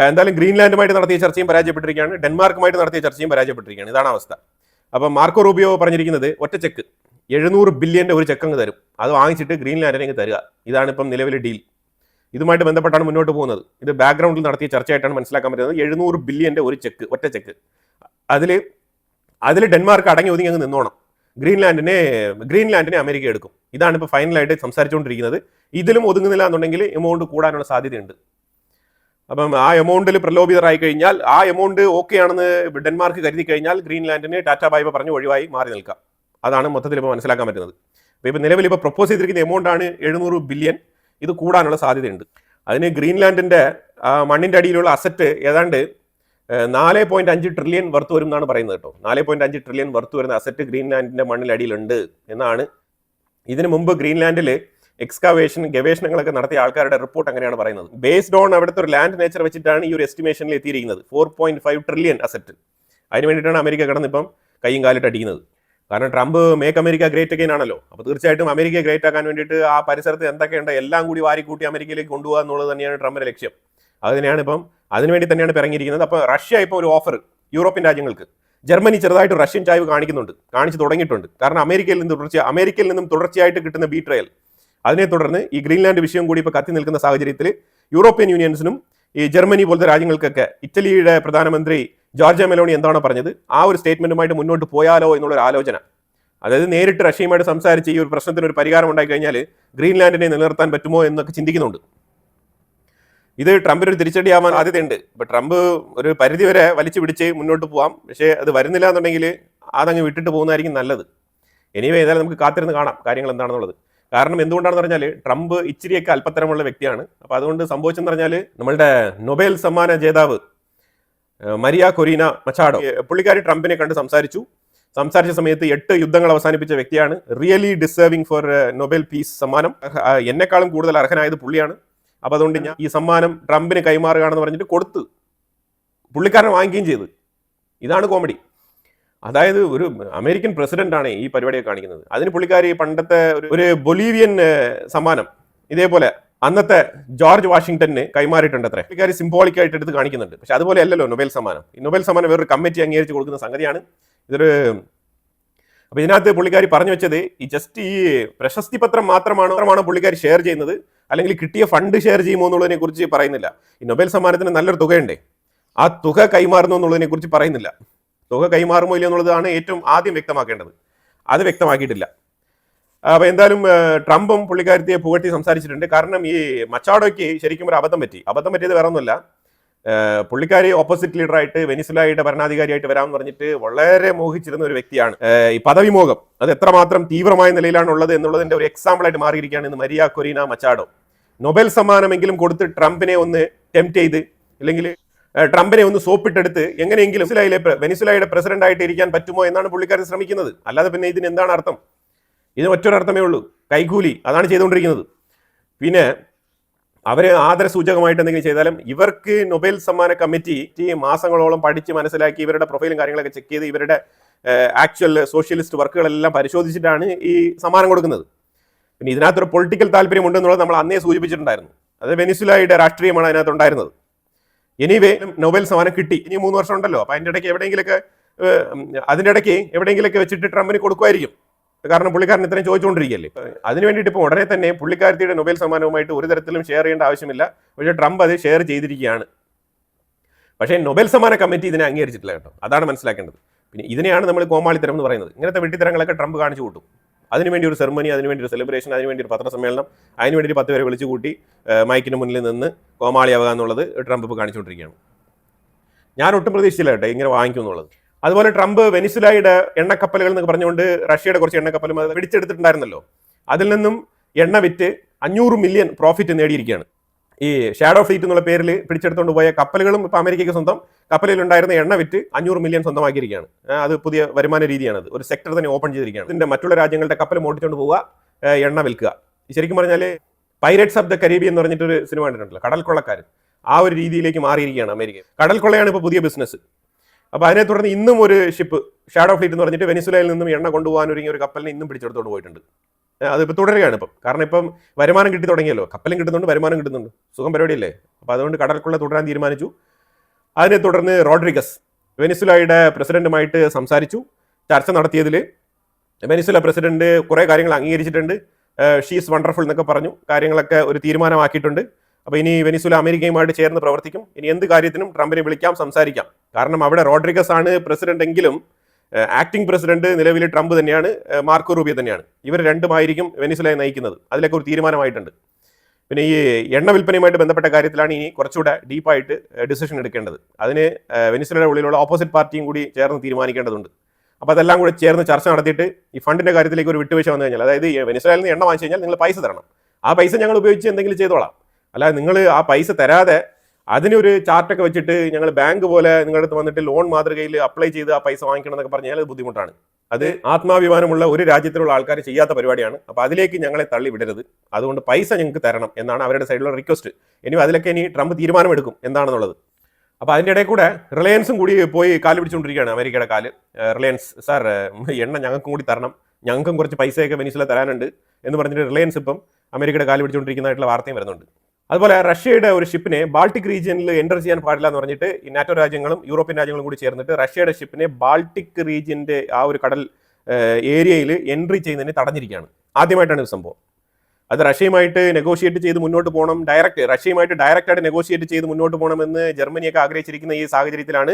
എന്തായാലും ഗ്രീൻലാൻഡുമായിട്ട് നടത്തിയ ചർച്ചയും പരാജയപ്പെട്ടിരിക്കുകയാണ്, ഡെൻമാർക്കുമായിട്ട് നടത്തിയ ചർച്ചയും പരാജയപ്പെട്ടിരിക്കുകയാണ്. ഇതാണ് അവസ്ഥ. അപ്പം മാർക്കോ റൂബിയോ പറഞ്ഞിരിക്കുന്നത് ഒറ്റ ചെക്ക് 700 ബില്യന്റെ ഒരു ചെക്ക് അങ്ങ് തരും, അത് വാങ്ങിച്ചിട്ട് ഗ്രീൻലാൻഡിനെ അങ്ങ് തരിക. ഇതാണ് ഇപ്പം നിലവിലെ ഡീൽ. ഇതുമായിട്ട് ബന്ധപ്പെട്ടാണ് മുന്നോട്ട് പോകുന്നത്. ഇത് ബാക്ക്ഗ്രൗണ്ടിൽ നടത്തിയ ചർച്ചയായിട്ടാണ് മനസ്സിലാക്കാൻ പറ്റുന്നത്. 700 ബില്യന്റെ ഒരു ചെക്ക്, ഒറ്റ ചെക്ക്. അതിൽ ഡെൻമാർക്ക് അടങ്ങി ഒതുങ്ങി അങ്ങ് നിന്നോണം. ഗ്രീൻലാൻഡിനെ അമേരിക്ക എടുക്കും. ഇതാണ് ഇപ്പോൾ ഫൈനലായിട്ട് സംസാരിച്ചുകൊണ്ടിരിക്കുന്നത്. ഇതിലും ഒതുങ്ങുന്നില്ല എന്നുണ്ടെങ്കിൽ എമൗണ്ട് കൂടാനുള്ള സാധ്യതയുണ്ട്. അപ്പം ആ എമൗണ്ടിൽ പ്രലോഭിതരായി കഴിഞ്ഞാൽ, ആ എമൗണ്ട് ഓക്കെ ആണെന്ന് ഡെൻമാർക്ക് കരുതി കഴിഞ്ഞാൽ ഗ്രീൻലാൻഡിന് ടാറ്റ ബൈബ പറഞ്ഞ് ഒഴിവായി മാറി നിൽക്കാം. അതാണ് മൊത്തത്തിൽ ഇപ്പോൾ മനസ്സിലാക്കാൻ പറ്റുന്നത്. അപ്പോൾ ഇപ്പോൾ നിലവിൽ ഇപ്പോൾ പ്രപ്പോസ് ചെയ്തിരിക്കുന്ന എമൗണ്ട് ആണ് 700 ബില്യൺ. ഇത് കൂടാനുള്ള സാധ്യതയുണ്ട്. അതിന് ഗ്രീൻലാൻഡിന്റെ മണ്ണിന്റെ അടിയിലുള്ള അസറ്റ് ഏതാണ്ട് 4.5 ട്രില്യൺ വർത്ത് വരും എന്നാണ് പറയുന്നത് കേട്ടോ. 4.5 ട്രില്യൺ വർത്ത് വരുന്ന അസറ്റ് ഗ്രീൻലാൻഡിന്റെ മണ്ണിലടിയിലുണ്ട് എന്നാണ്. ഇതിനു മുമ്പ് ഗ്രീൻലാൻഡിൽ എക്സ്കാവേഷൻ ഗവേഷണങ്ങളൊക്കെ നടത്തിയ ആൾക്കാരുടെ റിപ്പോർട്ട് അങ്ങനെയാണ് പറയുന്നത്. ബേസ്ഡ് ഓൺ അവിടുത്തെ ഒരു ലാൻഡ് നേച്ചർ വെച്ചിട്ടാണ് ഈ ഒരു എസ്റ്റിമേഷനിൽ എത്തിയിരിക്കുന്നത്. 4.5 ട്രില്യൺ അസറ്റ്. അതിന് വേണ്ടിയിട്ടാണ് അമേരിക്ക കടന്ന് ഇപ്പം കൈയും കാലിട്ട് അടിക്കുന്നത്. കാരണം Trump make America great again ആണല്ലോ. അപ്പോൾ തീർച്ചയായിട്ടും അമേരിക്കയെ ഗ്രേറ്റ് ആക്കാൻ വേണ്ടിയിട്ട് ആ പരിസരത്ത് എന്തൊക്കെയുണ്ട് എല്ലാം കൂടി വാരിക്കൂട്ടി അമേരിക്കയിലേക്ക് കൊണ്ടുപോകുക എന്നുള്ളത് തന്നെയാണ് ട്രംപിന്റെ ലക്ഷ്യം. അതിനെയാണ് ഇപ്പം അതിനുവേണ്ടി തന്നെയാണ് ഇറങ്ങിയിരിക്കുന്നത്. അപ്പോൾ റഷ്യ ഇപ്പോൾ ഒരു ഓഫർ യൂറോപ്യൻ രാജ്യങ്ങൾക്ക്, ജർമ്മനി ചെറുതായിട്ട് റഷ്യൻ ചായ്വ് കാണിച്ചു തുടങ്ങിയിട്ടുണ്ട്. കാരണം അമേരിക്കയിൽ നിന്നും തുടർച്ചയായിട്ട് കിട്ടുന്ന ബീട്രയൽ, അതിനെ തുടർന്ന് ഈ ഗ്രീൻലാൻഡ് വിഷയം കൂടി ഇപ്പോൾ കത്തി നിൽക്കുന്ന സാഹചര്യത്തിൽ യൂറോപ്യൻ യൂണിയൻസിനും ഈ ജർമ്മനി പോലത്തെ രാജ്യങ്ങൾക്കൊക്കെ ഇറ്റലിയുടെ പ്രധാനമന്ത്രി ജോർജിയ മെലോണി എന്താണോ പറഞ്ഞത്, ആ ഒരു സ്റ്റേറ്റ്മെന്റുമായിട്ട് മുന്നോട്ട് പോയാലോ എന്നുള്ളൊരു ആലോചന. അതായത് നേരിട്ട് റഷ്യയുമായിട്ട് സംസാരിച്ച് ഈ ഒരു പ്രശ്നത്തിന് ഒരു പരിഹാരം ഉണ്ടായി കഴിഞ്ഞാൽ ഗ്രീൻലാൻഡിനെ നിലനിർത്താൻ പറ്റുമോ എന്നൊക്കെ ചിന്തിക്കുന്നുണ്ട്. ഇത് ട്രംപിന് ഒരു തിരിച്ചടിയാവാൻ സാധ്യതയുണ്ട്. ഇപ്പൊ ട്രംപ് ഒരു പരിധിവരെ വലിച്ചു പിടിച്ച് മുന്നോട്ട് പോവാം. പക്ഷേ അത് വരുന്നില്ല എന്നുണ്ടെങ്കിൽ അതങ്ങ് വിട്ടിട്ട് പോകുന്നതായിരിക്കും നല്ലത്. എനിവേ ഏതായാലും നമുക്ക് കാത്തിരുന്ന് കാണാം കാര്യങ്ങൾ എന്താണെന്നുള്ളത്. കാരണം എന്തുകൊണ്ടാണെന്ന് പറഞ്ഞാൽ ട്രംപ് ഇച്ചിരിയൊക്കെ അല്പത്തരമുള്ള വ്യക്തിയാണ്. അപ്പോൾ അതുകൊണ്ട് സംഭവിച്ചെന്ന് പറഞ്ഞാൽ നമ്മളുടെ നൊബേൽ സമ്മാന ജേതാവ് മരിയ കൊറീന മച്ചാഡോ, പുള്ളിക്കാരി ട്രംപിനെ കണ്ട് സംസാരിച്ച സമയത്ത് 8 യുദ്ധങ്ങൾ അവസാനിപ്പിച്ച വ്യക്തിയാണ്. Really deserving for Nobel peace സമ്മാനം. എന്നെക്കാളും കൂടുതൽ അർഹനായത് പുള്ളിയാണ്. അപ്പോൾ അതുകൊണ്ട് ഞാൻ ഈ സമ്മാനം ട്രംപിന് കൈമാറുകയാണെന്ന് പറഞ്ഞിട്ട് കൊടുത്ത് പുള്ളിക്കാരൻ വാങ്ങിക്കുകയും ചെയ്ത്. ഇതാണ് കോമഡി. അതായത് ഒരു അമേരിക്കൻ പ്രസിഡന്റ് ആണ് ഈ പരിപാടിയൊക്കെ കാണിക്കുന്നത്. അതിന് പുള്ളിക്കാരി പണ്ടത്തെ ഒരു ബൊലീവിയൻ സമ്മാനം ഇതേപോലെ അന്നത്തെ ജോർജ് വാഷിംഗ്ടണിന് കൈമാറിയിട്ടുണ്ട്. അത്ര പുള്ളിക്കാരി സിംബോളിക് ആയിട്ട് എടുത്ത് കാണിക്കുന്നുണ്ട്. പക്ഷെ അതുപോലെ അല്ലല്ലോ നൊബേൽ സമ്മാനം. ഈ നൊബേൽ സമ്മാനം വേറൊരു കമ്മിറ്റി അംഗീകരിച്ച് കൊടുക്കുന്ന സംഗതിയാണ്. അപ്പൊ ഇതിനകത്ത് പുള്ളിക്കാരി പറഞ്ഞു വെച്ചത് ഈ പ്രശസ്തി പത്രം മാത്രമാണ് പുള്ളിക്കാരി ഷെയർ ചെയ്യുന്നത്, അല്ലെങ്കിൽ കിട്ടിയ ഫണ്ട് ഷെയർ ചെയ്യുമോ എന്നുള്ളതിനെ കുറിച്ച് പറയുന്നില്ല. ഈ നൊബേൽ സമ്മാനത്തിന് നല്ലൊരു തുകയുണ്ടേ, ആ തുക കൈമാറുന്നു എന്നുള്ളതിനെ കുറിച്ച് പറയുന്നില്ല. തുക കൈമാറുമോ ഇല്ല എന്നുള്ളതാണ് ഏറ്റവും ആദ്യം വ്യക്തമാക്കേണ്ടത്. അത് വ്യക്തമാക്കിയിട്ടില്ല. അപ്പോൾ എന്തായാലും ട്രംപും പുള്ളിക്കാരത്തിയെ പുകഴ്ത്തി സംസാരിച്ചിട്ടുണ്ട്. കാരണം ഈ മച്ചാഡോയ്ക്ക് ശരിക്കും ഒരു അബദ്ധം പറ്റിയത് വേറെ ഒന്നുമില്ല. പുള്ളിക്കാരി ഓപ്പോസിറ്റ് ലീഡറായിട്ട് വെനിസുലയുടെ ഭരണാധികാരിയായിട്ട് വരാമെന്ന് പറഞ്ഞിട്ട് വളരെ മോഹിച്ചിരുന്ന ഒരു വ്യക്തിയാണ്. ഈ പദവി മോഹം അത് എത്രമാത്രം തീവ്രമായ നിലയിലാണ് ഉള്ളത് എന്നുള്ളതിന്റെ ഒരു എക്സാമ്പിൾ ആയിട്ട് മാറിയിരിക്കുകയാണ് ഇന്ന് മരിയ കൊറീന മച്ചാഡോ. നൊബേൽ സമ്മാനമെങ്കിലും കൊടുത്ത് ട്രംപിനെ ഒന്ന് ടെംപ്റ്റ് ചെയ്ത്, അല്ലെങ്കിൽ ട്രംപിനെ ഒന്ന് സോപ്പിട്ടെടുത്ത് എങ്ങനെയെങ്കിലും വെനിസുലയുടെ പ്രസിഡന്റ് ആയിട്ട് ഇരിക്കാൻ പറ്റുമോ എന്നാണ് പുള്ളിക്കാരൻ ശ്രമിക്കുന്നത്. അല്ലാതെ പിന്നെ ഇതിന് എന്താണ് അർത്ഥം? ഇതിന് മറ്റൊരർത്ഥമേ ഉള്ളൂ, കൈക്കൂലി. അതാണ് ചെയ്തുകൊണ്ടിരിക്കുന്നത്. പിന്നെ അവര് ആദരസൂചകമായിട്ട് എന്തെങ്കിലും ചെയ്താലും ഇവർക്ക് നൊബേൽ സമ്മാന കമ്മിറ്റി മാസങ്ങളോളം പഠിച്ച് മനസ്സിലാക്കി ഇവരുടെ പ്രൊഫൈലും കാര്യങ്ങളൊക്കെ ചെക്ക് ചെയ്ത് ഇവരുടെ ആക്ച്വൽ സോഷ്യലിസ്റ്റ് വർക്കുകളെല്ലാം പരിശോധിച്ചിട്ടാണ് ഈ സമ്മാനം കൊടുക്കുന്നത്. പിന്നെ ഇതിനകത്തൊരു പൊളിറ്റിക്കൽ താല്പര്യം ഉണ്ടെന്നുള്ളത് നമ്മൾ അന്നേ സൂചിപ്പിച്ചിട്ടുണ്ടായിരുന്നു. അത് വെനിസുലയുടെ രാഷ്ട്രീയമാണ് അതിനകത്ത് ഉണ്ടായിരുന്നത്. എനിവേ നൊബേൽ സമ്മാനം കിട്ടി. ഇനി 3 വർഷം ഉണ്ടല്ലോ. അപ്പൊ അതിൻ്റെ ഇടയ്ക്ക് എവിടെയെങ്കിലൊക്കെ വെച്ചിട്ട് ട്രംപിന് കൊടുക്കുമായിരിക്കും. കാരണം പുള്ളിക്കാരൻ ഇത്രയും ചോദിച്ചുകൊണ്ടിരിക്കുകയല്ലേ. അതിന് വേണ്ടിയിട്ട് ഇപ്പോൾ ഉടനെ തന്നെ പുള്ളിക്കാരത്തിയുടെ നൊബേൽ സമ്മാനവുമായിട്ട് ഒരു തരത്തിലും ഷെയർ ചെയ്യേണ്ട ആവശ്യമില്ല. പക്ഷേ ട്രംപ് അത് ഷെയർ ചെയ്തിരിക്കുകയാണ്. പക്ഷേ നൊബേൽ സമ്മാന കമ്മിറ്റി ഇതിനെ അംഗീകരിച്ചിട്ടില്ല കേട്ടോ. അതാണ് മനസ്സിലാക്കേണ്ടത്. പിന്നെ ഇതിനെയാണ് നമ്മൾ കോമാളിത്തരം എന്ന് പറയുന്നത്. ഇങ്ങനത്തെ വെട്ടിത്തരങ്ങളൊക്കെ ട്രംപ് കാണിച്ചു കൂട്ടും. അതിനുവേണ്ടി ഒരു സെറമണി, അതിനുവേണ്ടി ഒരു സെലിബ്രേഷൻ, അതിനുവേണ്ടി ഒരു പത്രസമ്മേളനം, അതിനുവേണ്ടി 10 പേരെ വിളിച്ചു കൂട്ടി മൈക്കിന് മുന്നിൽ നിന്ന് കോമാളിയാവുക എന്നുള്ളത് ട്രംപ് ഇപ്പോൾ കാണിച്ചുകൊണ്ടിരിക്കുകയാണ്. ഞാൻ ഒട്ടും പ്രതീക്ഷിച്ചില്ല കേട്ടോ ഇങ്ങനെ വാങ്ങിക്കും എന്നുള്ളത്. അതുപോലെ ട്രംപ് വെനിസുലയുടെ എണ്ണക്കപ്പലുകൾ എന്ന് പറഞ്ഞുകൊണ്ട് റഷ്യയുടെ കുറച്ച് എണ്ണക്കപ്പലും അത് പിടിച്ചെടുത്തിട്ടുണ്ടായിരുന്നല്ലോ. അതിൽ നിന്നും എണ്ണ വിറ്റ് 500 മില്യൺ പ്രോഫിറ്റ് നേടിയിരിക്കുകയാണ്. ഈ ഷാഡോ ഫ്ലീറ്റ് എന്നുള്ള പേരിൽ പിടിച്ചെടുത്തുകൊണ്ട് പോയ കപ്പലുകളും ഇപ്പോൾ അമേരിക്കയ്ക്ക് സ്വന്തം. കപ്പലിലുണ്ടായിരുന്ന എണ്ണ വിറ്റ് 500 മില്യൺ സ്വന്തമാക്കിയിരിക്കുകയാണ്. അത് പുതിയ വരുമാന രീതിയാണത്. ഒരു സെക്ടർ തന്നെ ഓപ്പൺ ചെയ്തിരിക്കുകയാണ്. ഇതിന്റെ മറ്റുള്ള രാജ്യങ്ങളുടെ കപ്പൽ മോട്ടിച്ചുകൊണ്ട് പോവുക, എണ്ണ വിൽക്കുക. ശരിക്കും പറഞ്ഞാൽ പൈരറ്റ്സ് ഓഫ് ദ കരീബിയൻ എന്ന് പറഞ്ഞിട്ടൊരു സിനിമ കണ്ടിട്ടുണ്ടല്ലോ, കടൽ കൊള്ളക്കാർ. ആ ഒരു രീതിയിലേക്ക് മാറിയിരിക്കുകയാണ് അമേരിക്ക. കടൽ കൊള്ളയാണ് ഇപ്പോൾ പുതിയ ബിസിനസ്. അപ്പോൾ അതിനെ തുടർന്ന് ഇന്നും ഒരു ഷിപ്പ് ഷാഡോ ഫ്ലീറ്റ് എന്ന് പറഞ്ഞിട്ട് വെനിസുലയിൽ നിന്നും എണ്ണ കൊണ്ടുപോകാൻ ഒരുങ്ങിയ ഒരു കപ്പലിനെ ഇന്നും പിടിച്ചെടുത്തോണ്ട് പോയിട്ടുണ്ട്. അതിപ്പോൾ തുടരുകയാണ് ഇപ്പം. കാരണം ഇപ്പം വരുമാനം കിട്ടി തുടങ്ങിയല്ലോ, കപ്പലും കിട്ടുന്നുണ്ട്, വരുമാനം കിട്ടുന്നുണ്ട്, സുഖം പരിപാടിയല്ലേ. അപ്പോൾ അതുകൊണ്ട് കടൽക്കൊള്ള തുടരാൻ തീരുമാനിച്ചു. അതിനെ തുടർന്ന് റോഡ്രിഗസ് വെനിസുലയുടെ പ്രസിഡന്റുമായിട്ട് സംസാരിച്ചു. ചർച്ച നടത്തിയതിൽ വെനിസുല പ്രസിഡന്റ് കുറേ കാര്യങ്ങൾ അംഗീകരിച്ചിട്ടുണ്ട്. ഷീസ് വണ്ടർഫുൾ എന്നൊക്കെ പറഞ്ഞു, കാര്യങ്ങളൊക്കെ ഒരു തീരുമാനമാക്കിയിട്ടുണ്ട്. അപ്പോൾ ഇനി വെനിസുല അമേരിക്കയുമായിട്ട് ചേർന്ന് പ്രവർത്തിക്കും. ഇനി എന്ത് കാര്യത്തിനും ട്രംപിനെ വിളിക്കാം, സംസാരിക്കാം. കാരണം അവിടെ റോഡ്രിഗസ് ആണ് പ്രസിഡന്റ് എങ്കിലും ആക്ടിംഗ് പ്രസിഡന്റ് നിലവിൽ ട്രംപ് തന്നെയാണ്, മാർക്കോ റൂബിയോ തന്നെയാണ്. ഇവർ രണ്ടുമായിരിക്കും വെനിസുലയെ നയിക്കുന്നത്. അതിലൊക്കെ ഒരു തീരുമാനമായിട്ടുണ്ട്. പിന്നെ ഈ എണ്ണ വിൽപ്പനയുമായിട്ട് ബന്ധപ്പെട്ട കാര്യത്തിലാണ് ഇനി കുറച്ചുകൂടെ ഡീപ്പായിട്ട് ഡിസിഷൻ എടുക്കേണ്ടത്. അതിന് വെനിസുലയുടെ ഉള്ളിലുള്ള ഓപ്പോസിറ്റ് പാർട്ടിയും കൂടി ചേർന്ന് തീരുമാനിക്കേണ്ടതുണ്ട്. അപ്പോൾ അതെല്ലാം കൂടി ചേർന്ന് ചർച്ച നടത്തിയിട്ട് ഈ ഫണ്ടിന്റെ കാര്യത്തിലേക്ക് ഒരു വിട്ടുവീഴ്ച വന്നു കഴിഞ്ഞാൽ, അതായത് വെനിസുലയിൽ നിന്ന് എണ്ണ വാങ്ങിച്ചു കഴിഞ്ഞാൽ നിങ്ങൾ പൈസ തരണം, ആ പൈസ ഞങ്ങൾ ഉപയോഗിച്ച് എന്തെങ്കിലും ചെയ്തോളാം. അല്ലാതെ നിങ്ങൾ ആ പൈസ തരാതെ അതിനൊരു ചാർട്ടൊക്കെ വെച്ചിട്ട് ഞങ്ങൾ ബാങ്ക് പോലെ നിങ്ങളുടെ അടുത്ത് വന്നിട്ട് ലോൺ മാതൃകയിൽ അപ്ലൈ ചെയ്ത് ആ പൈസ വാങ്ങിക്കണം എന്നൊക്കെ പറഞ്ഞാൽ അത് ബുദ്ധിമുട്ടാണ്. അത് ആത്മാഭിമാനമുള്ള ഒരു രാജ്യത്തിലുള്ള ആൾക്കാർ ചെയ്യാത്ത പരിപാടിയാണ്. അപ്പോൾ അതിലേക്ക് ഞങ്ങളെ തള്ളി വിടരുത്, അതുകൊണ്ട് പൈസ ഞങ്ങൾക്ക് തരണം എന്നാണ് അവരുടെ സൈഡിലുള്ള റിക്വസ്റ്റ്. ഇനി അതിലൊക്കെ ഇനി ട്രംപ് തീരുമാനമെടുക്കും എന്താണെന്നുള്ളത്. അപ്പോൾ അതിൻ്റെ ഇടയിൽ കൂടെ റിലയൻസും കൂടി പോയി കാല് പിടിച്ചുകൊണ്ടിരിക്കുകയാണ്, അമേരിക്കയുടെ കാല്. റിലയൻസ് സാർ എണ്ണ ഞങ്ങൾക്കും കൂടി തരണം, ഞങ്ങൾക്കും കുറച്ച് പൈസയൊക്കെ വെനിസുല തരാനുണ്ട് എന്ന് പറഞ്ഞിട്ട് റിലയൻസ് ഇപ്പം അമേരിക്കയുടെ കാല് പിടിച്ചുകൊണ്ടിരിക്കുന്നതായിട്ടുള്ള വാർത്തയും വരുന്നുണ്ട്. അതുപോലെ റഷ്യയുടെ ഒരു ഷിപ്പിനെ ബാൾട്ടിക് റീജിയനിൽ എൻ്റർ ചെയ്യാൻ പാടില്ല എന്ന് പറഞ്ഞിട്ട് ഈ നാറ്റോ രാജ്യങ്ങളും യൂറോപ്യൻ രാജ്യങ്ങളും കൂടി ചേർന്നിട്ട് റഷ്യയുടെ ഷിപ്പിനെ ബാൾട്ടിക് റീജിയൻ്റെ ആ ഒരു കടൽ ഏരിയയിൽ എൻട്രി ചെയ്യുന്നതിന് തടഞ്ഞിരിക്കുകയാണ്. ആദ്യമായിട്ടാണ് ഇത് സംഭവം. അത് റഷ്യയുമായിട്ട് നെഗോഷിയേറ്റ് ചെയ്ത് മുന്നോട്ട് പോകണം, റഷ്യയുമായിട്ട് ഡയറക്റ്റായിട്ട് നെഗോഷിയേറ്റ് ചെയ്ത് മുന്നോട്ട് പോകണമെന്ന് ജർമ്മനിയൊക്കെ ആഗ്രഹിച്ചിരിക്കുന്ന ഈ സാഹചര്യത്തിലാണ്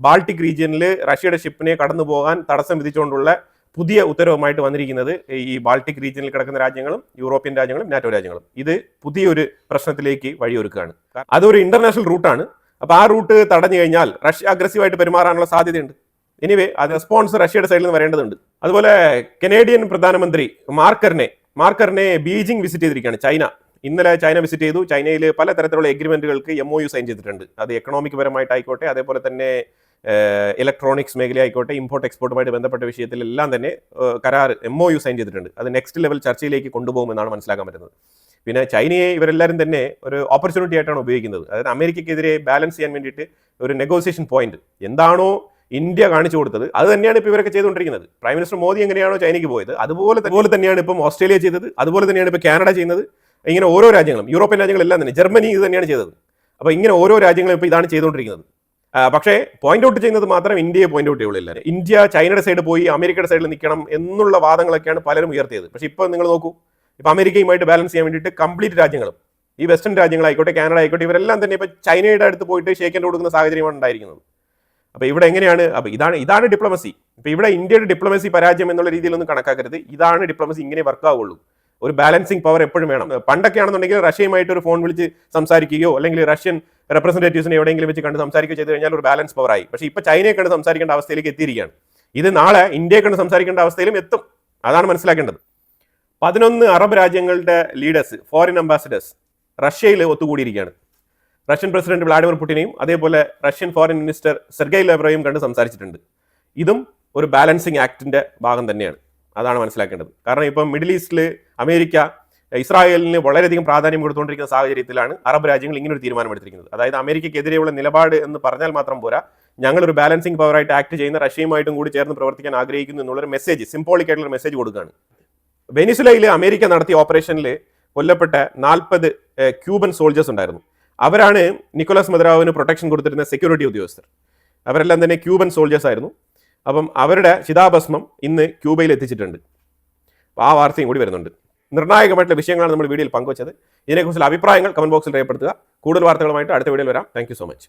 ബാൾട്ടിക് റീജിയനിൽ റഷ്യയുടെ ഷിപ്പിനെ കടന്നു പോകാൻ തടസ്സം വിധിച്ചുകൊണ്ടുള്ള പുതിയ ഉത്തരവുമായിട്ട് വന്നിരിക്കുന്നത്. ഈ ബാൾട്ടിക് റീജിയനിൽ കിടക്കുന്ന രാജ്യങ്ങളും യൂറോപ്യൻ രാജ്യങ്ങളും നാറ്റോ രാജ്യങ്ങളും ഇത് പുതിയൊരു പ്രശ്നത്തിലേക്ക് വഴിയൊരുക്കുകയാണ്. അതൊരു ഇന്റർനാഷണൽ റൂട്ടാണ്. അപ്പോൾ ആ റൂട്ട് തടഞ്ഞു കഴിഞ്ഞാൽ റഷ്യ അഗ്രസീവായിട്ട് പെരുമാറാനുള്ള സാധ്യതയുണ്ട്. എനിവേ അത് റെസ്പോൺസ് റഷ്യയുടെ സൈഡിൽ നിന്ന് വരേണ്ടതുണ്ട്. അതുപോലെ കനേഡിയൻ പ്രധാനമന്ത്രി മാർക്കറിനെ ബീജിംഗ് വിസിറ്റ് ചെയ്തിരിക്കുകയാണ് ചൈന. ഇന്നലെ ചൈന വിസിറ്റ് ചെയ്തു. ചൈനയിൽ പലതരത്തിലുള്ള എഗ്രിമെന്റുകൾക്ക് MOU സൈൻ ചെയ്തിട്ടുണ്ട്. അത് എക്കണോമിക് പരമായിട്ടായിക്കോട്ടെ, അതേപോലെ തന്നെ ഇലക്ട്രോണിക്സ് മേഖലയായിക്കോട്ടെ, ഇമ്പോർട്ട് എക്സ്പോർട്ടുമായിട്ട് ബന്ധപ്പെട്ട വിഷയത്തിലെല്ലാം തന്നെ കരാർ MOU സൈൻ ചെയ്തിട്ടുണ്ട്. അത് നെക്സ്റ്റ് ലെവൽ ചർച്ചയിലേക്ക് കൊണ്ടുപോകുമെന്നാണ് മനസ്സിലാക്കാൻ പറ്റുന്നത്. പിന്നെ ചൈനയെ ഇവരെല്ലാവരും തന്നെ ഒരു ഓപ്പർച്യൂണിറ്റി ആയിട്ടാണ് ഉപയോഗിക്കുന്നത്. അതായത് അമേരിക്കയ്ക്കെതിരെ ബാലൻസ് ചെയ്യാൻ വേണ്ടിയിട്ട് ഒരു നെഗോസിയേഷൻ പോയിന്റ് എന്താണോ ഇന്ത്യ കാണിച്ചു കൊടുത്തത് അത് തന്നെയാണ് ഇപ്പോൾ ഇവരൊക്കെ ചെയ്തുകൊണ്ടിരിക്കുന്നത്. പ്രൈം മിനിസ്റ്റർ മോദി എങ്ങനെയാണോ ചൈനയ്ക്ക് പോയത് അതുപോലെ തന്നെയാണ് ഇപ്പം ഓസ്ട്രേലിയ ചെയ്തത്, അതുപോലെ തന്നെയാണ് ഇപ്പോൾ കാനഡ ചെയ്യുന്നത്. ഇങ്ങനെ ഓരോ രാജ്യങ്ങളും, യൂറോപ്യൻ രാജ്യങ്ങളെല്ലാം തന്നെ, ജർമ്മനി ഇത് തന്നെയാണ് ചെയ്തത്. അപ്പോൾ ഇങ്ങനെ ഓരോ രാജ്യങ്ങളും ഇപ്പോൾ ഇതാണ് ചെയ്തുകൊണ്ടിരിക്കുന്നത്. പക്ഷേ പോയിന്റ് ഔട്ട് ചെയ്യുന്നത് മാത്രം ഇന്ത്യയെ പോയിന്റ് ഔട്ട് ചെയ്യുള്ളൂ. ഇന്ത്യ ചൈനയുടെ സൈഡ് പോയി അമേരിക്കയുടെ സൈഡിൽ നിൽക്കണം എന്നുള്ള വാദങ്ങളൊക്കെയാണ് പലരും ഉയർത്തിയത്. പക്ഷേ ഇപ്പോൾ നിങ്ങൾ നോക്കൂ, ഇപ്പോൾ അമേരിക്കയുമായിട്ട് ബാലൻസ് ചെയ്യാൻ വേണ്ടിയിട്ട് കംപ്ലീറ്റ് രാജ്യങ്ങളും, ഈ വെസ്റ്റേൺ രാജ്യങ്ങളായിക്കോട്ടെ, കാനഡ ആയിക്കോട്ടെ, ഇവരെല്ലാം തന്നെ ഇപ്പോൾ ചൈനയുടെ അടുത്ത് പോയിട്ട് ഷേക്ക് ഹാൻഡ് കൊടുക്കുന്ന സാഹചര്യമാണ് ഉണ്ടായിരിക്കുന്നത്. അപ്പോൾ ഇവിടെ എങ്ങനെയാണ്? അപ്പോൾ ഇതാണ് ഡിപ്ലോമസി. ഇപ്പോൾ ഇവിടെ ഇന്ത്യയുടെ ഡിപ്ലോമസി പരാജയം എന്നുള്ള രീതിയിലൊന്നും കണക്കാക്കരുത്. ഇതാണ് ഡിപ്ലോമസി, ഇങ്ങനെ വർക്ക് ആവുള്ളൂ. ഒരു ബാലൻസിങ് പവർ എപ്പോഴും വേണം. പണ്ടൊക്കെ ആണെന്നുണ്ടെങ്കിൽ റഷ്യയുമായിട്ട് ഒരു ഫോൺ വിളിച്ച് സംസാരിക്കുകയോ അല്ലെങ്കിൽ റഷ്യൻ റെപ്രസെന്റേറ്റീവ്സിനെ എവിടെയെങ്കിലും വെച്ച് കണ്ട് സംസാരിക്കുകയോ ചെയ്ത് കഴിഞ്ഞാൽ ഒരു ബാലൻസ് പവർ ആയി. പക്ഷേ ഇപ്പോൾ ചൈനയെ കണ്ട് സംസാരിക്കേണ്ട അവസ്ഥയിലേക്ക് എത്തിയിരിക്കുകയാണ്. ഇത് നാളെ ഇന്ത്യയെ കണ്ട് സംസാരിക്കേണ്ട അവസ്ഥയിലും എത്തും. അതാണ് മനസ്സിലാക്കേണ്ടത്. 11 അറബ് രാജ്യങ്ങളുടെ ലീഡേഴ്സ്, ഫോറിൻ അംബാസിഡേഴ്സ് റഷ്യയിൽ ഒത്തുകൂടിയിരിക്കുകയാണ്. റഷ്യൻ പ്രസിഡന്റ് വ്ളാഡിമിർ പുടിനെയും അതേപോലെ റഷ്യൻ ഫോറിൻ മിനിസ്റ്റർ സെർഗൈ ലാവ്റോയും കണ്ട് സംസാരിച്ചിട്ടുണ്ട്. ഇതും ഒരു ബാലൻസിങ് ആക്ടിന്റെ ഭാഗം തന്നെയാണ്. അതാണ് മനസ്സിലാക്കേണ്ടത്. കാരണം ഇപ്പം മിഡിൽ ഈസ്റ്റിൽ അമേരിക്ക ഇസ്രായേലിന് വളരെയധികം പ്രാധാന്യം കൊടുത്തുകൊണ്ടിരിക്കുന്ന സാഹചര്യത്തിലാണ് അറബ് രാജ്യങ്ങൾ ഇങ്ങനെ ഒരു തീരുമാനമെടുത്തിരിക്കുന്നത്. അതായത് അമേരിക്കയ്ക്കെതിരെയുള്ള നിലപാട് എന്ന് പറഞ്ഞാൽ മാത്രം പോരാ, ഞങ്ങളൊരു ബാലൻസിങ് പവറായിട്ട് ആക്ട് ചെയ്യുന്ന റഷ്യയുമായിട്ടും കൂടി ചേർന്ന് പ്രവർത്തിക്കാൻ ആഗ്രഹിക്കുന്നു എന്നുള്ളൊരു മെസ്സേജ്, സിംബോളിക് ആയിട്ടുള്ള മെസ്സേജ് കൊടുക്കുകയാണ്. വെനിസുലയിൽ അമേരിക്ക നടത്തിയ ഓപ്പറേഷനിൽ കൊല്ലപ്പെട്ട 40 ക്യൂബൻ സോൾജേഴ്സ് ഉണ്ടായിരുന്നു. അവരാണ് നിക്കോളാസ് മദുറോവിന് പ്രൊട്ടക്ഷൻ കൊടുത്തിരുന്ന സെക്യൂരിറ്റി ഉദ്യോഗസ്ഥർ. അവരെല്ലാം തന്നെ ക്യൂബൻ സോൾജേഴ്സ് ആയിരുന്നു. അപ്പം അവരുടെ ചിതാഭസ്മം ഇന്ന് ക്യൂബയിൽ എത്തിച്ചിട്ടുണ്ട്. അപ്പോൾ ആ വാർത്തയും കൂടി വരുന്നുണ്ട്. നിർണായകമായിട്ടുള്ള വിഷയങ്ങളാണ് നമ്മൾ വീഡിയോയിൽ പങ്കുവച്ചത്. ഇതിനെക്കുറിച്ചുള്ള അഭിപ്രായങ്ങൾ കമന്റ് ബോക്സിൽ രേഖപ്പെടുത്തുക. കൂടുതൽ വാർത്തകളുമായിട്ട് അടുത്ത വീഡിയോയിൽ വരാം. Thank you so much.